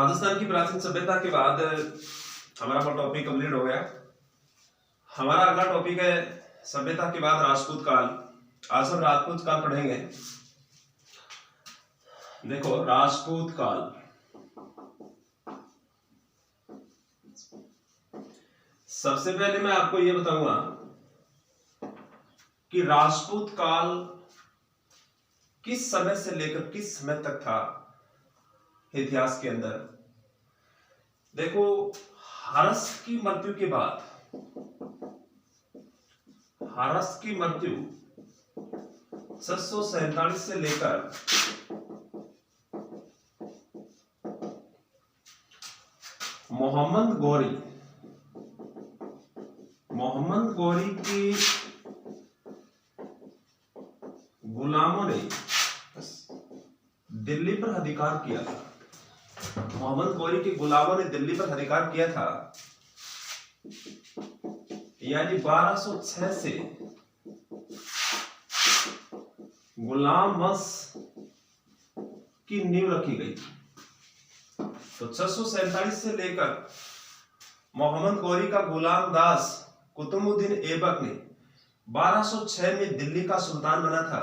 राजस्थान की प्राचीन सभ्यता के बाद हमारा वो टॉपिक कंप्लीट हो गया। हमारा अगला टॉपिक है सभ्यता के बाद राजपूत काल। आज हम राजपूत काल पढ़ेंगे। देखो, राजपूत काल सबसे पहले मैं आपको यह बताऊंगा कि राजपूत काल किस समय से लेकर किस समय तक था इतिहास के अंदर। देखो, हारस की मृत्यु के बाद, हारस की मृत्यु 647 से लेकर मोहम्मद गौरी की गुलामों ने दिल्ली पर अधिकार किया था। मोहम्मद गौरी के गुलामों ने दिल्ली पर अधिकार किया था, यानी 1206 से गुलाम वंश की नींव रखी गई। तो 647 से लेकर मोहम्मद गौरी का गुलाम दास कुतुबुद्दीन ऐबक ने 1206 में दिल्ली का सुल्तान बना था।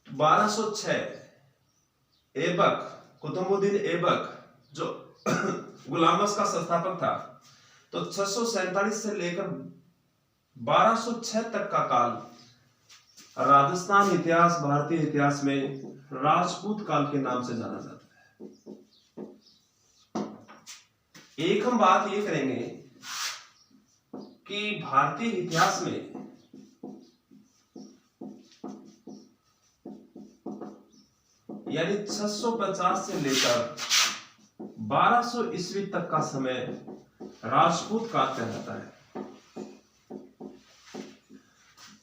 1206 ऐबक, कुतुबुद्दीन ऐबक जो गुलाम वंश का संस्थापक था। तो 647 से लेकर 1206 तक का काल राजस्थान इतिहास, भारतीय इतिहास में राजपूत काल के नाम से जाना जाता है। एक हम बात ये करेंगे कि भारतीय इतिहास में यानी 650 से लेकर 1200 ईस्वी तक का समय राजपूत काल कहलाता है।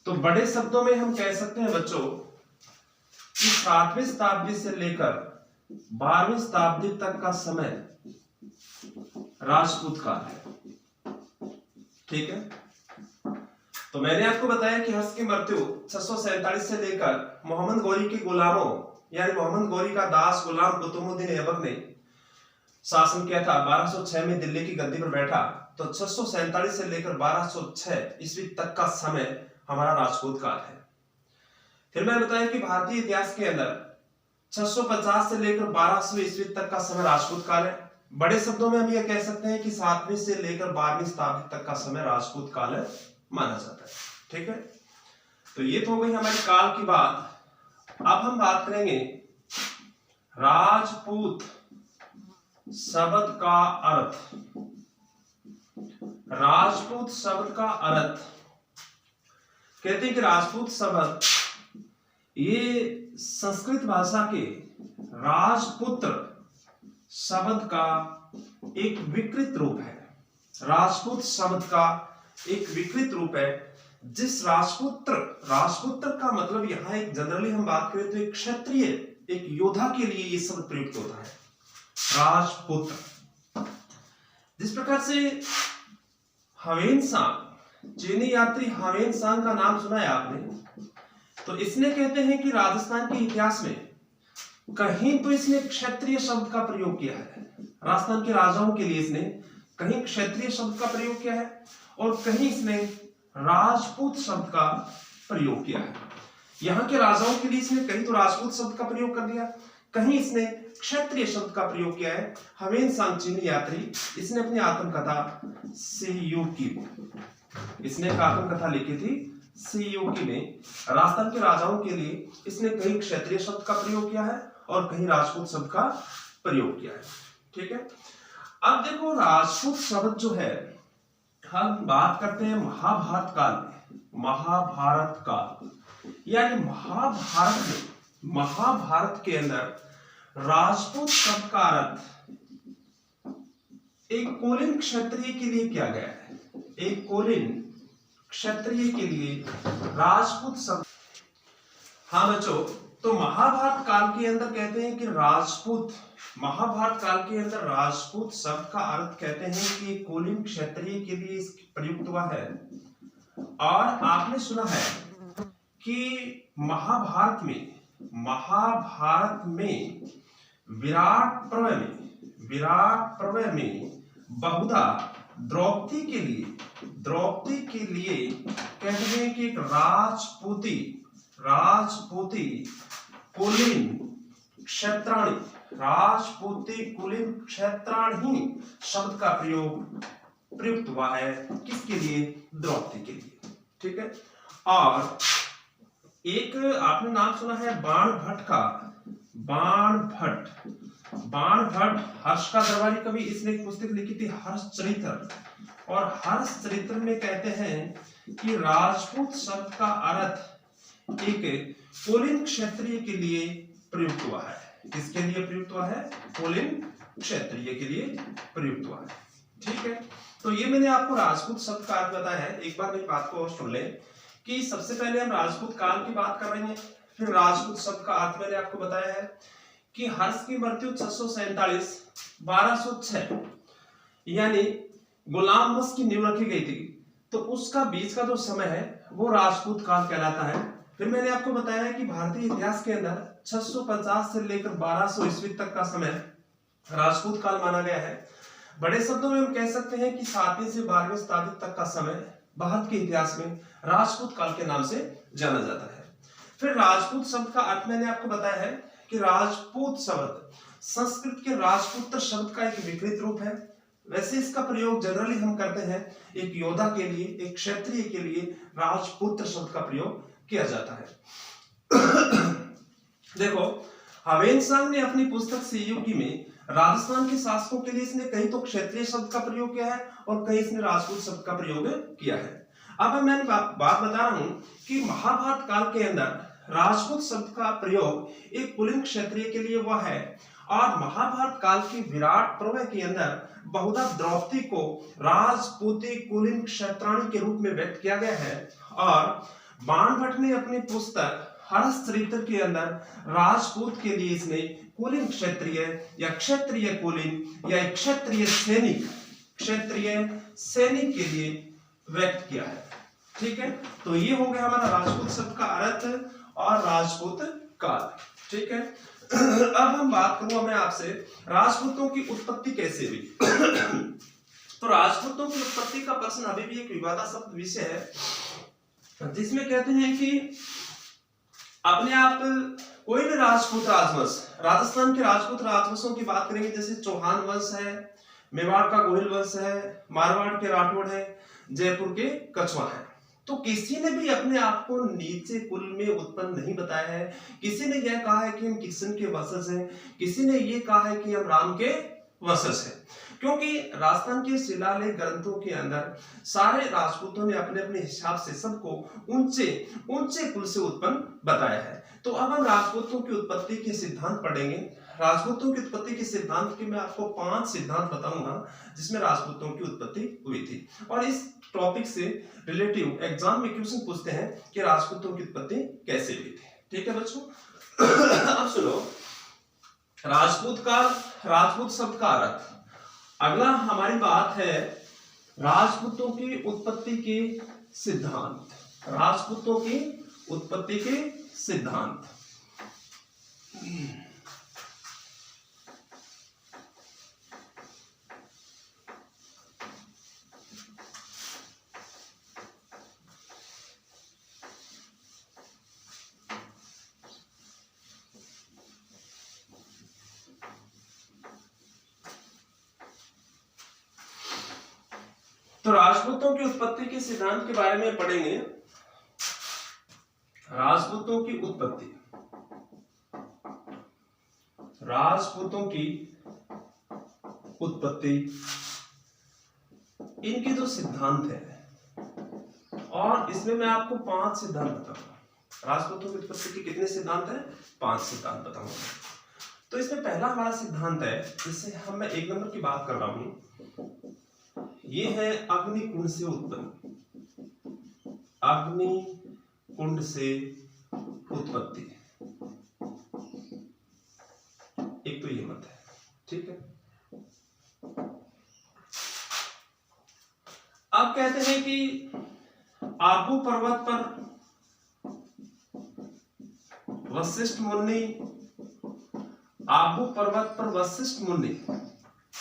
तो बड़े शब्दों में हम कह सकते हैं बच्चों कि 7वीं शताब्दी से लेकर 12वीं शताब्दी तक का समय राजपूत काल है। ठीक है, तो मैंने आपको बताया कि हर्ष की मृत्यु 647 से लेकर मोहम्मद गौरी के गुलामों, यानी मोहम्मद गौरी का दास गुलाम कुतुबुद्दीन ऐबक ने शासन किया था। 1206 में दिल्ली की गद्दी पर बैठा। तो 647 से लेकर 1206 ईस्वी तक का समय हमारा राजपूत काल है। फिर मैंने बताया कि भारतीय इतिहास के अंदर 650 से लेकर 1200 ईस्वी तक का समय राजपूत काल है। बड़े शब्दों में हम ये कह सकते हैं कि 7वीं से लेकर 12वीं शताब्दी तक का समय राजपूत काल माना जाता है। ठीक है, तो ये तो हो गई हमारी काल की बात। अब हम बात करेंगे राजपूत शब्द का अर्थ। राजपूत शब्द का अर्थ कहते हैं कि राजपूत शब्द ये संस्कृत भाषा के राजपुत्र शब्द का एक विकृत रूप है। राजपूत शब्द का एक विकृत रूप है। जिस राजपुत्र का मतलब यहां एक जनरली हम बात करें तो एक क्षत्रिय, एक योद्धा के लिए ये शब्द प्रयुक्त होता है, राजपुत्र। जिस प्रकार से हवेन सांग, चीनी यात्री हवेन सांग का नाम सुना है आपने, तो इसने कहते हैं कि राजस्थान के इतिहास में कहीं तो इसने क्षत्रिय शब्द का प्रयोग किया है। राजस्थान के राजाओं के लिए इसने कहीं क्षत्रिय शब्द का प्रयोग किया है और कहीं इसने राजपूत शब्द का प्रयोग किया है। यहाँ के राजाओं के लिए इसने कहीं तो राजपूत शब्द का प्रयोग कर दिया, कहीं इसने क्षत्रिय शब्द का प्रयोग किया है। हवेन सांग चीनी यात्री, इसने अपनी आत्मकथा सीयूकी, इसने एक आत्मकथा लिखी थी सीयूकी में। राजस्थान के राजाओं के लिए इसने कहीं क्षत्रिय शब्द का प्रयोग किया है और कहीं राजपूत शब्द का प्रयोग किया है। ठीक है, अब देखो राजपूत शब्द जो है, हम बात करते हैं महाभारत काल में। महाभारत काल यानी महाभारत में, महाभारत के अंदर राजपूत शब्द का अर्थ एक कुलीन क्षत्रिय के लिए किया गया है। एक कुलीन क्षत्रिय के लिए राजपूत शब्द। हाँ बच्चों, तो महाभारत काल के अंदर कहते हैं कि राजपूत, महाभारत काल के अंदर राजपूत शब्द का अर्थ कहते हैं कि कुलीन क्षत्रिय के लिए प्रयुक्त हुआ है। और आपने सुना है कि महाभारत में विराट विराट पर्व में बहुधा द्रौपदी के लिए कहते हैं कि एक राजपूती कुलीन क्षेत्राणी शब्द का प्रयुक्त हुआ है। किसके लिए? द्रौपदी के लिए। ठीक है। और एक आपने नाम सुना है बाणभट्ट का। बाणभट्ट हर्ष का दरबारी कवि, इसने एक पुस्तक लिखी थी हर्षचरित्र, और हर्षचरित्र में कहते हैं कि राजपूत शब्द का अर्थ एक कुलीन क्षत्रिय के लिए प्रयुक्त हुआ है। किसके लिए प्रयुक्त हुआ है? कुलीन क्षत्रिय के लिए प्रयुक्त हुआ है। ठीक है। तो ये मैंने आपको राजपूत शब्द का अर्थ बताया है। एक बार मेरी बात को और सुन ले कि सबसे पहले हम राजपूत काल की बात कर रहे हैं, फिर राजपूत शब्द का अर्थ मैंने आपको बताया है कि हर्ष की मृत्यु 647 1206 यानी गुलाम वंश की नींव रखी गई थी, तो उसका बीच का जो समय है वो राजपूत काल कहलाता है। फिर मैंने आपको बताया है कि भारतीय इतिहास के अंदर 650 से लेकर 1200 ईस्वी तक का समय राजपूत काल माना गया है। बड़े शब्दों में हम कह सकते हैं कि 7वीं से 12वीं शताब्दी तक का समय भारत के इतिहास में राजपूत काल के नाम से जाना जाता है। फिर राजपूत शब्द का अर्थ मैंने आपको बताया है कि राजपूत शब्द संस्कृत के राजपुत्र शब्द का एक विकृत रूप है। वैसे इसका प्रयोग जनरली हम करते हैं एक योद्धा के लिए, एक क्षत्रिय के लिए राजपुत्र शब्द का प्रयोग किया जाता है। देखो, हवेनसांग ने अपनी पुस्तक सीयुकी में राजस्थान के शासकों के लिए इसने कहीं तो क्षत्रिय शब्द का प्रयोग किया है और कहीं इसने राजपूत शब्द का प्रयोग किया है। अब मैं बात बता रहा हूं कि महाभारत काल के अंदर राजपूत शब्द का प्रयोग एक कुलीन क्षत्रिय के लिए हुआ है, और महाभारत काल की विराट पर्व के अंदर बहुधा द्रौपदी को राजपूती कुलीन क्षेत्राणी के रूप में व्यक्त किया गया है। और बाणभट्ट ने अपनी पुस्तक हर्षचरित्र के अंदर राजपूत के लिए इसने कुलीन क्षत्रिय या क्षत्रिय कुलीन या क्षत्रिय सैनिक के लिए व्यक्त किया है। ठीक है। तो ये हो गया हमारा राजपूत शब्द का अर्थ और राजपूत काल। ठीक है। अब हम बात करूंगा मैं आपसे राजपूतों की उत्पत्ति कैसे हुई। तो राजपूतों की उत्पत्ति का प्रश्न अभी भी एक विवादास्पद विषय है, जिसमें कहते हैं कि अपने आप कोई भी राजपूत राजवंश, राजस्थान के राजपूत राजवंशों की बात करेंगे, जैसे चौहान वंश है, मेवाड़ का गोहिल वंश है, मारवाड़ के राठौड़ है, जयपुर के कछवा है, तो किसी ने भी अपने आप को नीचे कुल में उत्पन्न नहीं बताया है। किसी ने यह कहा है कि हम किशन के वंशज हैं, किसी ने यह कहा है कि हम राम के वंशज हैं, क्योंकि राजस्थान के शिलालेख ग्रंथों के अंदर सारे राजपूतों ने अपने अपने हिसाब से सबको ऊंचे कुल से उत्पन्न बताया है। तो अब हम राजपूतों की उत्पत्ति के सिद्धांत पढ़ेंगे। राजपूतों की उत्पत्ति के सिद्धांत के मैं आपको 5 सिद्धांत बताऊंगा जिसमें राजपूतों की उत्पत्ति हुई थी, और इस टॉपिक से रिलेटिव एग्जाम में क्वेश्चन पूछते हैं कि राजपूतों की उत्पत्ति कैसे हुई थी। ठीक है बच्चों। अब सुनो, राजपूत शब्द का अर्थ। अगला हमारी बात है राजपूतों की उत्पत्ति के सिद्धांत। राजपूतों की उत्पत्ति के सिद्धांत। तो राजपूतों की उत्पत्ति के सिद्धांत के बारे में पढ़ेंगे। राजपूतों की उत्पत्ति इनके जो सिद्धांत है, और इसमें मैं आपको 5 सिद्धांत बताऊंगा। राजपूतों की उत्पत्ति के कितने सिद्धांत हैं? 5 सिद्धांत बताऊंगा। तो इसमें पहला हमारा सिद्धांत है, जिससे मैं 1 नंबर की बात कर रहा हूं, ये है अग्निकुंड से उत्पन्न। अग्निकुंड से उत्पत्ति, एक तो ये मत है। ठीक है। अब कहते हैं कि आबू पर्वत पर वशिष्ठ मुनि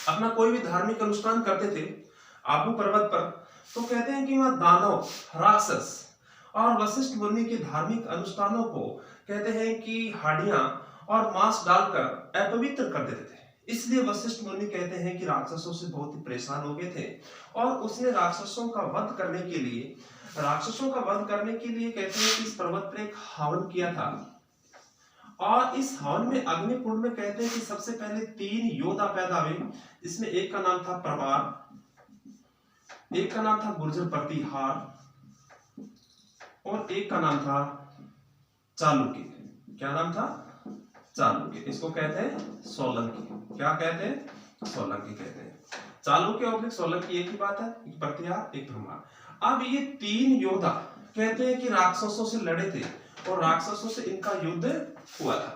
अपना कोई भी धार्मिक अनुष्ठान करते थे आबू पर्वत पर, तो कहते हैं कि वह दानव, राक्षस और वशिष्ठ मुनि के धार्मिक अनुष्ठानों को कहते हैं कि हाड़ियां और मांस डालकर अपवित्र कर देते थे। इसलिए वशिष्ठ मुनि कहते हैं कि राक्षसों से बहुत ही परेशान हो गए थे और उसने राक्षसों का वध करने के लिए कहते हैं कि इस पर्वत पर एक हवन किया था। और इस हवन में अग्निकुंड में कहते हैं कि सबसे पहले 3 योद्धा पैदा हुए। इसमें एक का नाम था प्रवार, एक का नाम था गुर्जर प्रतिहार और एक का नाम था चालुक्य। क्या नाम था? चालुक्य। इसको कहते हैं सोलंकी। क्या कहते हैं? सोलंकी कहते हैं। चालुक्य और सोलंकी एक ही बात है, एक प्रतिहार एक प्रवार। अब ये 3 योद्धा कहते हैं कि राक्षसों से लड़े थे और राक्षसों से इनका युद्ध हुआ था।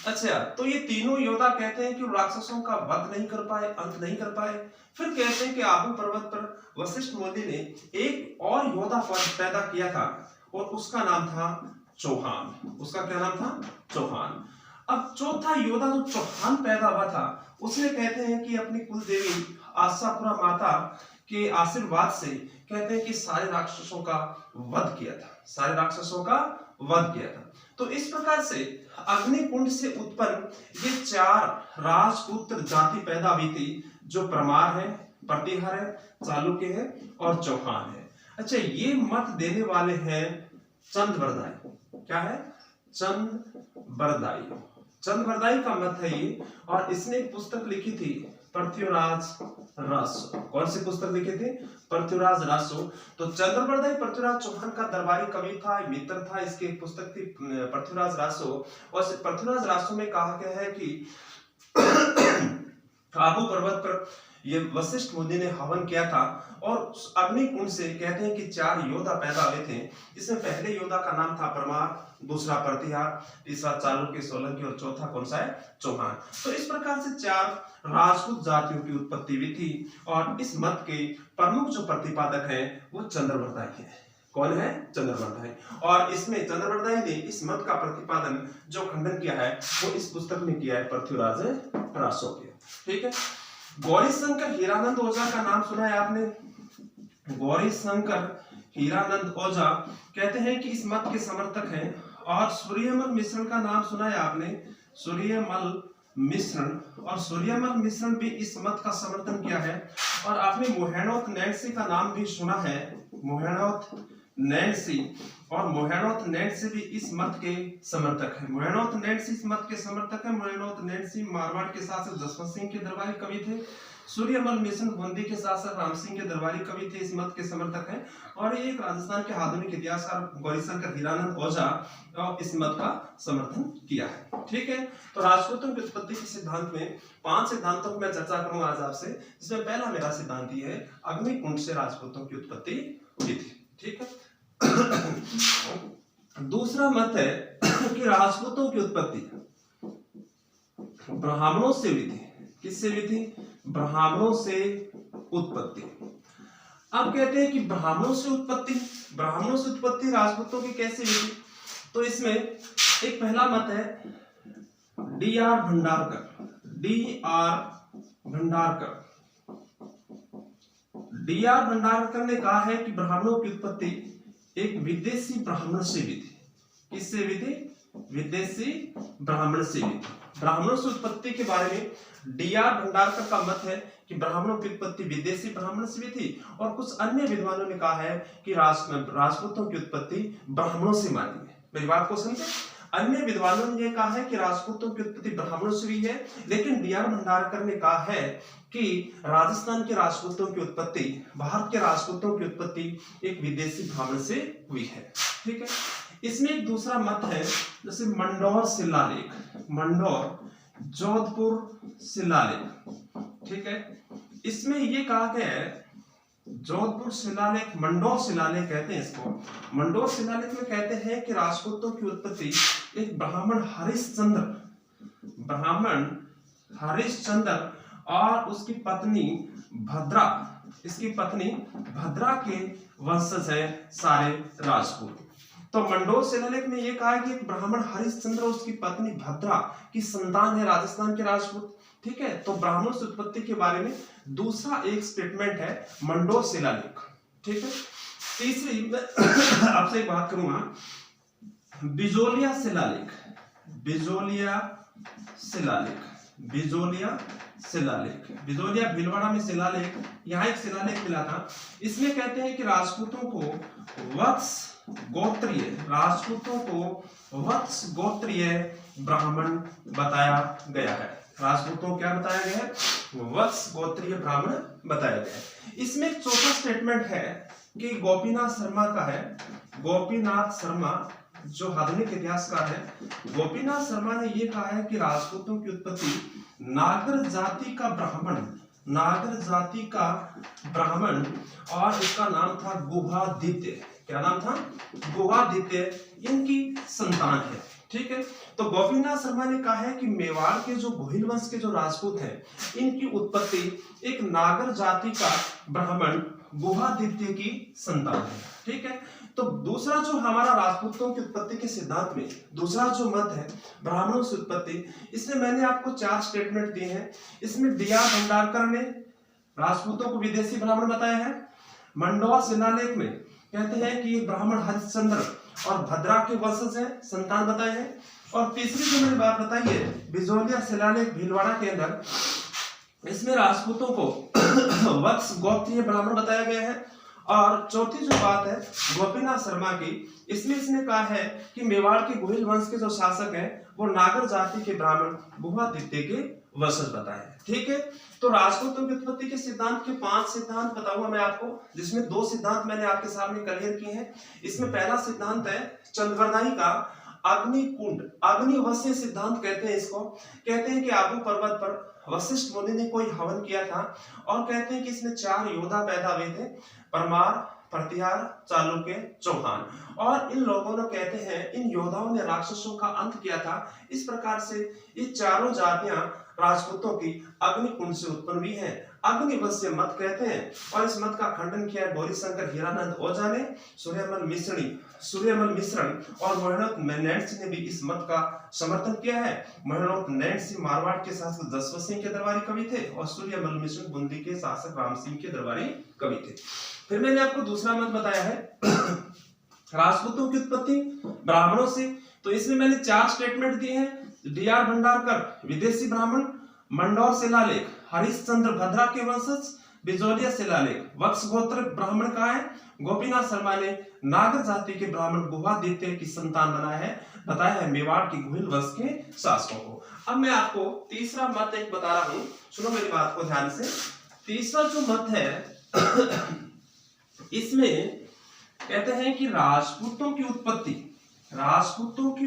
अच्छा, तो ये तीनों योद्धा कहते हैं कि राक्षसों का वध नहीं कर पाए, अंत नहीं कर पाए। फिर कहते हैं कि आबू पर्वत पर वशिष्ठ मुनि ने एक और योद्धा पैदा किया था और उसका नाम था चौहान। उसका क्या नाम था? चौहान। अब चौथा योद्धा जो चौहान पैदा हुआ था, उसने कहते हैं कि अपनी कुल देवी आशापुरा माता के आशीर्वाद से कहते हैं कि सारे राक्षसों का वध किया था, सारे राक्षसों का वध किया था। तो इस प्रकार से अग्निकुंड से उत्पन्न ये 4 राजपुत्र जाति पैदा हुई थी, जो परमार है, प्रतिहार है, चालुक्य है और चौहान है। अच्छा, ये मत देने वाले हैं चंद्रवरदाई। क्या है? चंद्रवरदाई। चंद्रवरदाई का मत है ये, और इसने एक पुस्तक लिखी थी पृथ्वीराज रासो। कौन सी पुस्तक लिखी थी? पृथ्वीराज रासो। तो चंद्रवरदाई पृथ्वीराज चौहान का दरबारी कवि था, मित्र था। इसकी एक पुस्तक थी पृथ्वीराज रासो, और पृथ्वीराज रासो में कहा गया है कि आबू पर्वत पर ये वशिष्ठ मुनि ने हवन किया था और अग्निकुंड से कहते हैं कि 4 योद्धा पैदा हुए थे। इसमें पहले योद्धा का नाम था परमार, दूसरा प्रतिहार, तीसरा चालुक्य, सोलंकी और चौथा कौन सा है? चौहान। तो इस प्रकार से 4 राजपूत जातियों की उत्पत्ति हुई थी और इस मत के प्रमुख जो प्रतिपादक हैं वो चंद्रवरदाई है। कौन है? चंद्रवरदाई। और इसमें चंद्रवरदाई ने इस मत का प्रतिपादन जो खंडन किया है वो इस पुस्तक में किया है पृथ्वीराज रासो के। ठीक है। गौरीशंकर हीरानंद ओझा का नाम सुना है आपने? गौरीशंकर हीरानंद ओझा कहते हैं कि इस मत के समर्थक हैं। और सूर्यमल मिश्रण का नाम सुना है आपने? सूर्यमल मिश्रण, और सूर्यमल मिश्रण भी इस मत का समर्थन किया है। और आपने मोहेनोथ नैन्सी का नाम भी सुना है, मोहेनोथ नैन्सी, और मोहेनोथ नैन्सी भी इस मत के समर्थक है। मोहेनोथ नैन्सी इस मत के समर्थक है। मोहेनोथ नैन्सी मारवाड़ के शासक जसवंत सिंह के दरबारी कवि थे। सूर्यमल मिश्रण बूंदी के शासक राम सिंह के दरबारी कवि थे, इस मत के समर्थक हैं। और ये एक राजस्थान के आधुनिक इतिहासकार गौरीशंकर हीरानंद ओझा इस मत का समर्थन किया है। ठीक है। तो राजपूतों की उत्पत्ति के सिद्धांत में 5 सिद्धांतों की मैं चर्चा करूंगा आज आपसे, जिसमें पहला मेरा सिद्धांत ये है, अग्निकुंड से राजपूतों की उत्पत्ति हुई थी। ठीक है। दूसरा मत है कि राजपूतों की उत्पत्ति ब्राह्मणों से हुई थी। किससे हुई थी? ब्राह्मणों से उत्पत्ति। अब कहते हैं कि ब्राह्मणों से उत्पत्ति राजपूतों की कैसे हुई थी? तो इसमें एक पहला मत है D.R. भंडारकर ने कहा है कि ब्राह्मणों की उत्पत्ति एक विदेशी ब्राह्मण से हुई थी। किससे हुई थी? विदेशी ब्राह्मण से हुई थी। ब्राह्मणों से उत्पत्ति के बारे में D.R. भंडारकर का मत है कि ब्राह्मणों की उत्पत्ति विदेशी ब्राह्मण से हुई थी, और कुछ अन्य विद्वानों ने कहा है कि राजपूतों की उत्पत्ति ब्राह्मणों से मानी है। मेरी बात को समझे? अन्य विद्वानों ने यह कहा है कि राजपूतों की उत्पत्ति ब्राह्मणों से हुई है, लेकिन D.R. भंडारकर ने कहा है कि राजस्थान के राजपूतों की उत्पत्ति, भारत के राजपूतों की उत्पत्ति एक विदेशी ब्राह्मण से हुई है। ठीक है। इसमें एक दूसरा मत है, जैसे मंडौर शिलालेख, मंडौर जोधपुर शिलालेख। ठीक है। इसमें ये कहा गया है, जोधपुर शिलालेख, मंडौर शिलालेख कहते हैं इसको। मंडौर शिलालेख में कहते हैं कि राजपूतों की उत्पत्ति एक ब्राह्मण हरिश्चंद्र और उसकी पत्नी भद्रा, इसकी पत्नी भद्रा के वंशज है सारे राजपूत। तो मंडोर शिलालेख में ये कहा है कि एक ब्राह्मण हरिश्चंद्र और उसकी पत्नी भद्रा की संतान है राजस्थान के राजपूत। ठीक है, तो ब्राह्मणों से उत्पत्ति के बारे में दूसरा एक स्टेटमेंट है मंडोर शिलालेख। ठीक है, तीसरी मैं आपसे एक बात करूंगा, बिजोलिया शिलालेख। बिजोलिया शिलालेख, बिजोलिया शिलालेख, बिजोलिया भीलवाड़ा में शिलालेख, यहाँ एक शिलालेख मिला था। इसमें कहते हैं कि राजपूतों को वत्स गोत्रीय, राजपूतों को वत्स गोत्रीय ब्राह्मण बताया गया है। राजपूतों क्या बताया गया है? वत्स गोत्रीय ब्राह्मण बताया गया है। इसमें एक चौथा स्टेटमेंट है कि गोपीनाथ शर्मा का है। गोपीनाथ शर्मा जो आधुनिक इतिहासकार है, गोपीनाथ शर्मा ने यह कहा है कि राजपूतों की उत्पत्ति नागर जाति का ब्राह्मण, नागर जाति का ब्राह्मण, और इसका नाम था गुहादित्य। क्या नाम था? गुहादित्य, इनकी संतान है। ठीक है, तो गोपीनाथ शर्मा ने कहा है कि मेवाड़ के जो गोहिल वंश के जो राजपूत हैं, इनकी उत्पत्ति एक नागर जाति का ब्राह्मण गुहादित्य की संतान है। ठीक है, तो दूसरा जो हमारा राजपूतों की उत्पत्ति के सिद्धांत में दूसरा जो मत है ब्राह्मणों से उत्पत्ति, इसमें मैंने आपको 4 स्टेटमेंट दिए हैं। इसमें डी.आर. भंडारकर ने राजपूतों को विदेशी ब्राह्मण बताया है। मंडोर शिलालेख में कहते हैं कि एक ब्राह्मण हरिश्चंद्र और भद्रा के वंशज है, संतान बताए हैं। और तीसरी जो मैंने बात बताई है बिजोलिया शिलालेख भीलवाड़ा के अंदर, इसमें राजपूतों को वत्स गोत्रीय ब्राह्मण बताया गया है। और चौथी जो बात है गोपीनाथ शर्मा की, इसमें इसने कहा है कि मेवाड़ के गोहिल वंश के जो शासक हैं वो नागर जाति के ब्राह्मण गुहादित्य के वंशज बताए हैं। ठीक है, तो राजपूतों की उत्पत्ति के सिद्धांत के 5 सिद्धांत बताऊंगा मैं आपको, जिसमें 2 सिद्धांत मैंने आपके सामने क्लियर किए हैं। इसमें पहला सिद्धांत है चंद्रवर्दाई का अग्निकुंड, अग्निवश्य सिद्धांत कहते हैं इसको। कहते हैं कि आबू पर्वत पर वशिष्ठ मुनि ने कोई हवन किया था, और कहते हैं कि इसमें 4 योद्धा पैदा हुए थे, परमार, प्रतिहार, चालुक्य, चौहान। और इन लोगों ने कहते हैं इन योद्धाओं ने राक्षसों का अंत किया था। इस प्रकार से ये चारों जातियां राजपूतों की अग्निकुंड से उत्पन्न हुई हैं। अग्निवश्य मत कहते हैं, और इस मत का खंडन किया गौरीशंकर हीरानंद ओझा ने, सूर्यमल मिश्रण और मोहनोत नैंसी ने भी इस मत का समर्थन किया है। मोहनोत नैंसी मारवाड़ के शासक जसवंत सिंह के दरबारी कवि थे, और सूर्यमल मिश्रण बूंदी के शासक राम सिंह के दरबारी कवि थे। फिर मैंने आपको दूसरा मत बताया है राजपूतों की उत्पत्ति ब्राह्मणों से, तो इसमें मैंने 4 स्टेटमेंट दिए हैं। डी.आर. भंडारकर विदेशी ब्राह्मण, मंडोर शिलालेख हरिश्चंद्र भद्रा के वंशज, बिजोलिया शिलालेख वत्स गोत्र ब्राह्मण का है, गोपीनाथ शर्मा ने नागर जाति के ब्राह्मण गुहादित्य की संतान बताया है मेवाड़ के गोहिल वंश के शासकों को। अब मैं आपको तीसरा मत एक बता रहा हूं, सुनो मेरी बात को ध्यान से। तीसरा जो मत है इसमें कहते हैं कि राजपूतों की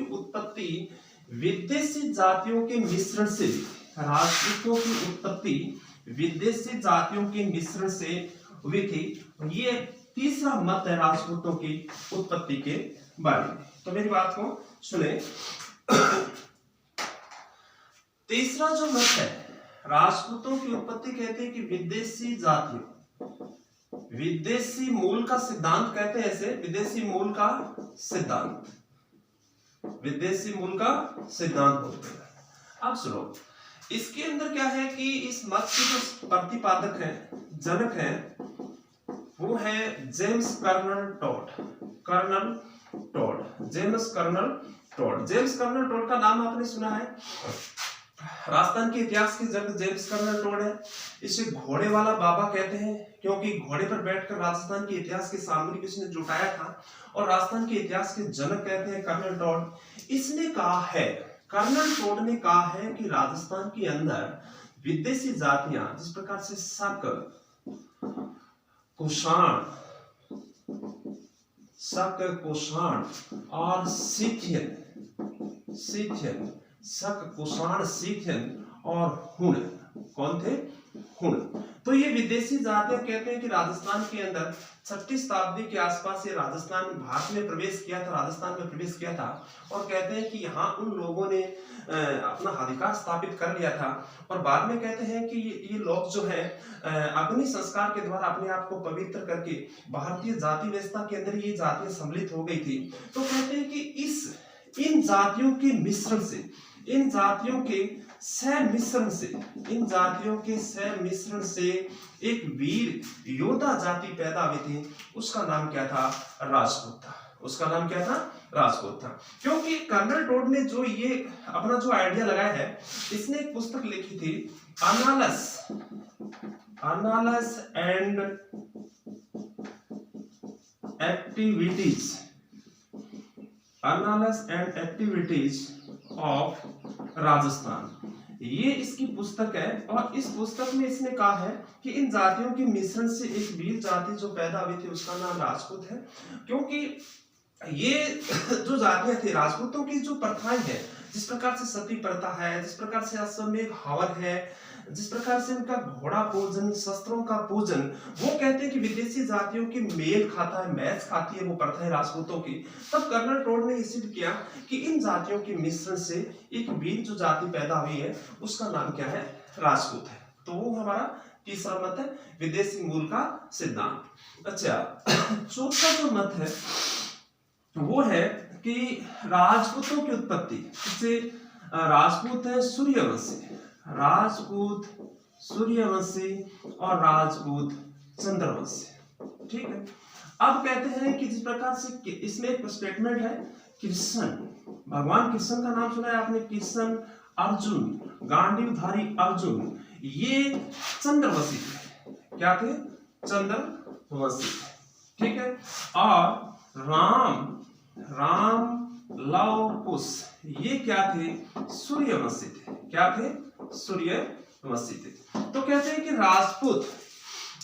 उत्पत्ति विदेशी जातियों के मिश्रण से, राजपूतों की उत्पत्ति विदेशी जातियों के मिश्रण से हुई थी। ये तीसरा मत है राजपूतों की उत्पत्ति के बारे में। तो मेरी बात को सुने। तीसरा जो मत है राजपूतों की उत्पत्ति, कहते हैं कि विदेशी जातियों, विदेशी मूल का सिद्धांत कहते हैं इसे, विदेशी मूल का सिद्धांत, विदेशी मूल का सिद्धांत बोलते हैं। अब सुनो, इसके अंदर क्या है कि इस मत के जो प्रतिपादक हैं, जनक हैं, वो है James colonel Tod, James colonel Tod का नाम आपने सुना है। राजस्थान के इतिहास के जग जेम्स कर्नल टोड है। इसे घोड़े वाला बाबा कहते हैं, क्योंकि घोड़े पर बैठकर राजस्थान के इतिहास की सामग्री इसने जुटाया था, और राजस्थान के इतिहास के जनक कहते हैं कर्नल टोड। इसने कहा है, कर्नल टोड ने कहा है कि राजस्थान के अंदर विदेशी जातियां जिस प्रकार से शक, कुषाण और सीथियन, शक, कुषाण, सीथियन और हुण, कौन थे? हुण। तो ये विदेशी जातियां कहते हैं कि राजस्थान के अंदर 6वीं शताब्दी के आसपास ये राजस्थान भारत में प्रवेश किया था, राजस्थान में प्रवेश किया था। और कहते हैं कि यहाँ उन लोगों ने अपना अधिकार स्थापित कर लिया था। और बाद में कहते हैं कि ये लोग जो है अग्नि संस्कार के द्वारा अपने आप को पवित्र करके भारतीय जाति व्यवस्था के अंदर ये जातियां सम्मिलित हो गई थी। तो कहते हैं कि इन जातियों के मिश्रण से, इन जातियों के मिश्रण से एक वीर योद्धा जाति पैदा हुई थी। उसका नाम क्या था? राजपूत था। उसका नाम क्या था? राजपूत था। क्योंकि कर्नल टोड ने जो ये अपना जो आइडिया लगाया है, इसने एक पुस्तक लिखी थी अनालस एंड एक्टिविटीज ऑफ राजस्थान, ये इसकी पुस्तक है। और इस पुस्तक में इसने कहा है कि इन जातियों के मिश्रण से एक वीर जाति जो पैदा हुई थी उसका नाम राजपूत है। क्योंकि ये जो जातियां थी, राजपूतों की जो प्रथाएं हैं, जिस प्रकार से सती प्रथा है, जिस प्रकार से अश्वमेध हवन है, जिस प्रकार से उनका घोड़ा पूजन, शस्त्रों का पूजन, वो कहते हैं कि विदेशी जातियों की मेल खाता है, मैच खाती है वो प्रथाएं राजपूतों की। तब कर्नल टोड ने सिद्ध किया कि इन जातियों के मिश्रण से एक वीर जो जाति पैदा हुई है उसका नाम क्या है? राजपूत है। तो वो हमारा तीसरा मत है, विदेशी मूल का सिद्धांत। अच्छा, चौथा जो मत है वो है कि राजपूतों की उत्पत्ति, जैसे राजपूत है सूर्यवंशी, राजपूत सूर्यवंशी और राजपूत चंद्रवंशी। ठीक है। अब कहते हैं कि जिस प्रकार से इसमें एक स्टेटमेंट है, कृष्ण, भगवान कृष्ण का नाम सुना है आपने, कृष्ण, अर्जुन, गांडीवधारी अर्जुन, ये चंद्रवंशी थे। क्या थे? चंद्रवंशी थे। ठीक है। और राम, लव, कुश, ये क्या थे? सूर्यवंशी थे। क्या थे? सूर्यवंशी थे। तो कहते हैं कि राजपूत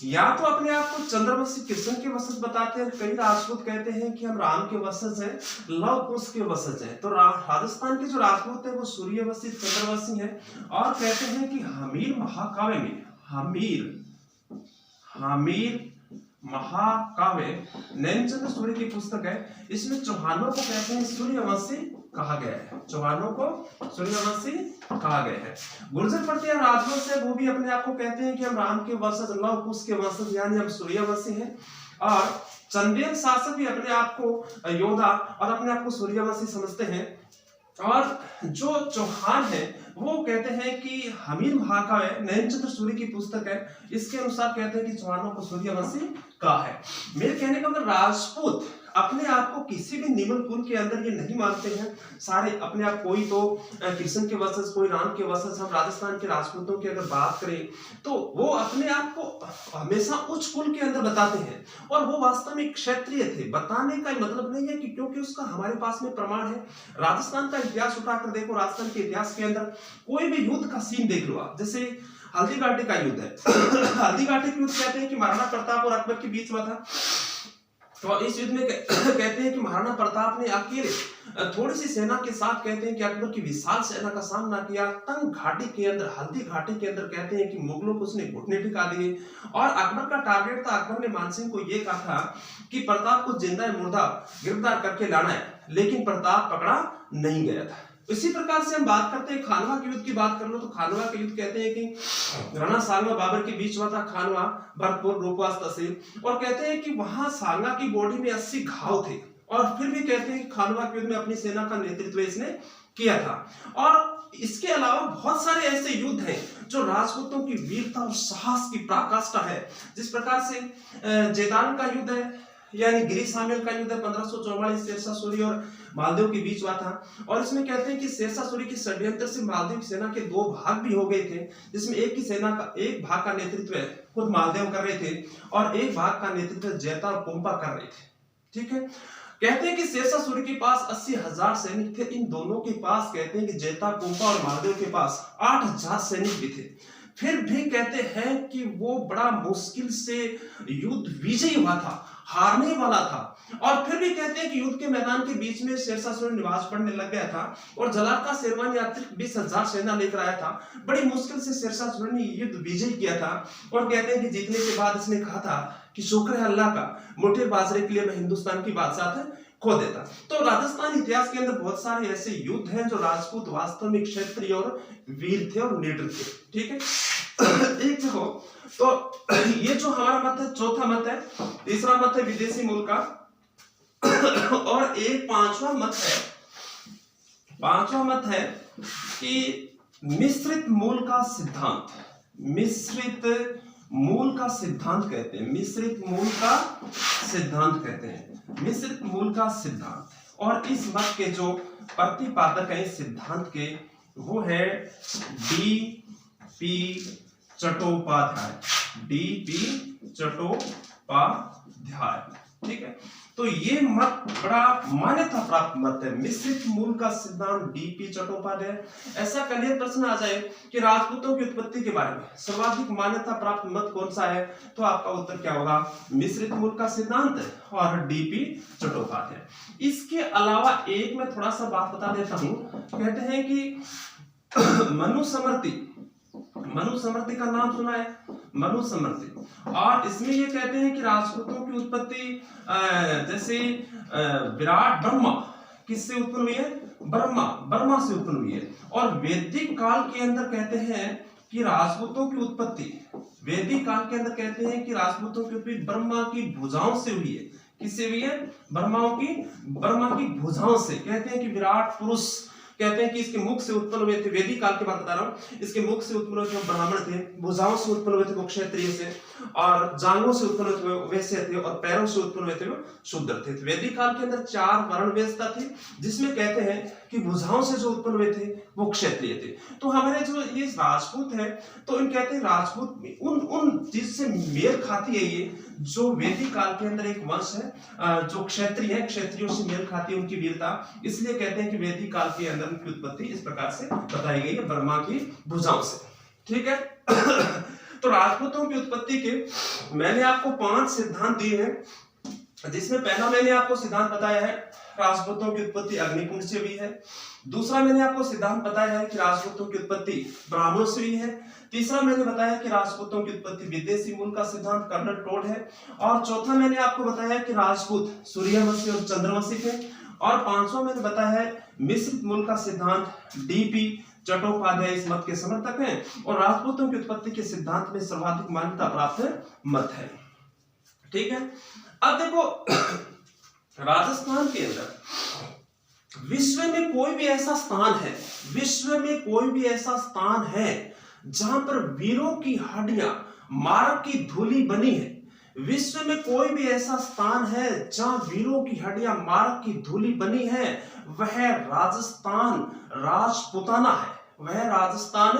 या तो अपने आप को चंद्रवंशी कृष्ण के वंशज बताते हैं, कई राजपूत कहते हैं कि हम राम के वंशज हैं, लव कुश के वंशज हैं। तो राजस्थान के जो राजपूत है वो सूर्यवंशी, चंद्रवंशी है। और कहते हैं कि हमीर महाकाव्य में, हमीर महाकाव्य नैनचंद्र सूर्य की पुस्तक है, इसमें चौहानों को कहते हैं सूर्यवंशी कहा गया है। चौहानों को सूर्यवंशी कहा गया है। गुर्जर प्रतिहार राजवंश है, वो भी अपने आप को कहते हैं कि हम राम के वंशज, लव कुश के वंशज, यानी हम सूर्यवंशी हैं। और चंदेल शासक भी अपने आप को योद्धा और अपने आप को सूर्यवंशी समझते हैं। और जो चौहान है वो कहते हैं कि हमीर महाकाव्य नैनचंद्र सूर्य की पुस्तक है, इसके अनुसार कहते हैं कि चौहानों को सूर्यवंशी कहा है। मेरे कहने का मतलब राजपूत अपने आप को किसी भी निम्न कुल के अंदर ये नहीं मानते हैं। सारे अपने आप, कोई तो कृष्ण के वंशज, कोई राम के वंशज। हम राजस्थान के राजपूतों की अगर बात करें तो वो अपने आप को हमेशा उच्च कुल के अंदर बताते हैं। और वो वास्तव में क्षत्रिय थे। बताने का मतलब नहीं है कि क्योंकि उसका हमारे पास में प्रमाण है। राजस्थान का इतिहास उठाकर देखो, राजस्थान के इतिहास के अंदर कोई भी युद्ध का सीन देख लो आप, जैसे हल्दी घाटी का युद्ध है। हल्दी घाटी का युद्ध कहते हैं कि महाराणा प्रताप और अकबर के बीच में था। तो इस युद्ध में कहते हैं कि महाराणा प्रताप ने अकेले थोड़ी सी सेना के साथ, कहते हैं कि अकबर की विशाल सेना का सामना किया। तंग घाटी के अंदर, हल्दी घाटी के अंदर कहते हैं कि मुगलों को उसने घुटने टिका दिए। और अकबर का टारगेट था, अकबर ने मानसिंह को यह कहा था कि प्रताप को जिंदा मुर्दा गिरफ्तार करके लाना है, लेकिन प्रताप पकड़ा नहीं गया था। इसी प्रकार से हम बात करते हैं खानवा के युद्ध की बात कर लो तो खानवा के युद्ध कहते हैं कि राणा सांगा बाबर के बीच हुआ था। खानवा, भरतपुर, रूपवास तहसील। और कहते हैं कि वहां सांगा की बॉडी में 80 घाव थे। और फिर भी कहते हैं कि खानवा के युद्ध में अपनी सेना का नेतृत्व इसने किया था। और इसके अलावा बहुत सारे ऐसे युद्ध हैं जो राजपूतों की वीरता और साहस की पराकाष्ठा है। जिस प्रकार से जेदान का युद्ध है, यानी गिरी शामिल का युद्ध 1544 शेरशाह सूरी और मालदेव के बीच हुआ था। और इसमें कहते हैं कि शेरशाह सूरी की षड्यंत्र से मालदेव की सेना के 2 भाग भी हो गए थे, जिसमें एक भाग का नेतृत्व खुद मालदेव कर रहे थे और एक भाग का नेतृत्व जैता और पोम्पा कर रहे थे। ठीक है। कहते हैं कि शेरशाह सूरी के पास 80,000 सैनिक थे। इन दोनों के पास, कहते हैं कि जैता, पोम्पा और मालदेव के पास 8,000 सैनिक भी थे। फिर भी कहते हैं कि वो बड़ा मुश्किल से युद्ध विजयी हुआ था। हारने वाला था, और फिर भी कहते हैं कि युद्ध के मैदान के बीच में शेरशाह सूरी निवास पढ़ने लग गया था और जलाल का शेरवानी अतिरिक्त 20,000 सेना लेकर आया था। बड़ी मुश्किल से शेरशाह सूरी ने युद्ध विजय किया था और कहते हैं कि जीतने के बाद इसने कहा था कि शुक्र है अल्लाह का, मुठभेड़ बाजरे के लिए मैं हिंदुस्तान की बादशाह खो देता। तो राजस्थान इतिहास के अंदर बहुत सारे ऐसे युद्ध हैं जो राजपूत वास्तव में क्षत्रिय और वीर थे और लीडर थे। ठीक है, एक देखो, तो ये जो हमारा मत है, चौथा मत है, तीसरा मत है विदेशी मूल का, और एक पांचवा मत है कि मिश्रित मूल का सिद्धांत। मिश्रित मूल का सिद्धांत कहते हैं, मिश्रित मूल का सिद्धांत कहते हैं, मिश्रित मूल का सिद्धांत। और इस मत के जो प्रतिपादक हैं इस सिद्धांत के, वो है डी.पी. चट्टोपाध्याय। डी.पी. चट्टोपाध्याय। ठीक है, तो ये मत बड़ा मान्यता प्राप्त मत है, मिश्रित मूल का सिद्धांत, डी.पी. चट्टोपाध्याय। ऐसा कलियर प्रश्न आ जाए कि राजपूतों की उत्पत्ति के बारे में सर्वाधिक मान्यता प्राप्त मत कौन सा है, तो आपका उत्तर क्या होगा? मिश्रित मूल का सिद्धांत और डी.पी. चट्टोपाध्याय। इसके अलावा एक मैं थोड़ा सा बात बता देता हूं, कहते हैं कि मनुस्मृति का नाम सुना है? मनुस्मृति, और इसमें ये कहते हैं कि राजपूतों की उत्पत्ति जैसे विराट ब्रह्मा किससे उत्पन्न हुई है? ब्रह्मा से उत्पन्न हुई है। और वैदिक काल के अंदर कहते हैं कि राजपूतों की उत्पत्ति, वैदिक काल के अंदर कहते हैं कि राजपूतों की उत्पत्ति ब्रह्मा की भुजाओं से हुई है। किससे हुई है? ब्रह्मा की भुजाओं से। कहते हैं कि विराट पुरुष, कहते हैं कि इसके मुख से उत्पन्न हुए थे, वैदिक काल की बात बता रहा हूं, इसके मुख से उत्पन्न हुए थे वो ब्राह्मण थे, भुजाओं से उत्पन्न हुए थे वो क्षत्रिय से, और जांघों से उत्पन्न हुए थे वो वैश्य थे, और पैरों से उत्पन्न हुए थे वो शूद्र थे। वैदिक काल के अंदर 4 वर्ण व्यवस्था थी, जिसमें कहते हैं कि भुजाओं से जो उत्पन्न हुए थे वो क्षत्रिय थे। तो हमारे जो ये राजपूत है, तो इन कहते हैं राजपूत उन चीज से मेल खाती है ये, जो वैदिक काल के अंदर एक वंश है जो क्षत्रिय है, क्षत्रियों से मेल खाती है उनकी वीरता, इसलिए कहते हैं कि वैदिक काल के अंदर उनकी उत्पत्ति इस प्रकार से बताई गई है, ब्रह्मा की भुजाओं से। ठीक है, तो राजपूतों की उत्पत्ति के मैंने आपको 5 सिद्धांत दिए हैं, जिसमें पहला मैंने आपको सिद्धांत बताया है राजपूतों की उत्पत्ति अग्निकुंड से हुई है। दूसरा मैंने आपको सिद्धांत बताया है कि राजपूतों की उत्पत्ति ब्राह्मणों से हुई है। तीसरा मैंने बताया कि राजपूतों की उत्पत्ति विदेशी मूल का सिद्धांत कर्नल टोड है। और चौथा मैंने आपको बताया कि राजपूत सूर्यवंशी और चंद्रवंशी थे। और 5वां मैंने बताया है मिश्रित मूल का सिद्धांत, डी.पी. चट्टोपाध्याय इस मत के समर्थक हैं, और राजपूतों की उत्पत्ति के सिद्धांत में सर्वाधिक मान्यता प्राप्त मत है। ठीक है, अब देखो राजस्थान के अंदर विश्व में कोई भी ऐसा स्थान है जहां पर वीरों की हड्डियां मार्ग की धूली बनी है। विश्व में कोई भी ऐसा स्थान है जहां वीरों की हड्डियां मार्ग की धूली बनी है, वह राजस्थान राजपूताना है। वह राजस्थान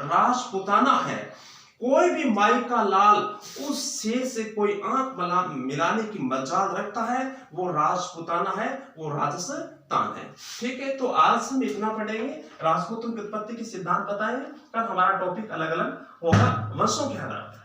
राजपूताना है। कोई भी माई का लाल उस शेर से कोई आंख मिलाने की मजाल रखता है, वो राजपूताना है, वो राजस्थान है। ठीक है, तो आज हम इतना पढ़ेंगे, राजपूतों की उत्पत्ति के सिद्धांत बताएंगे। कल हमारा टॉपिक अलग अलग होगा वंशों के आधार पर।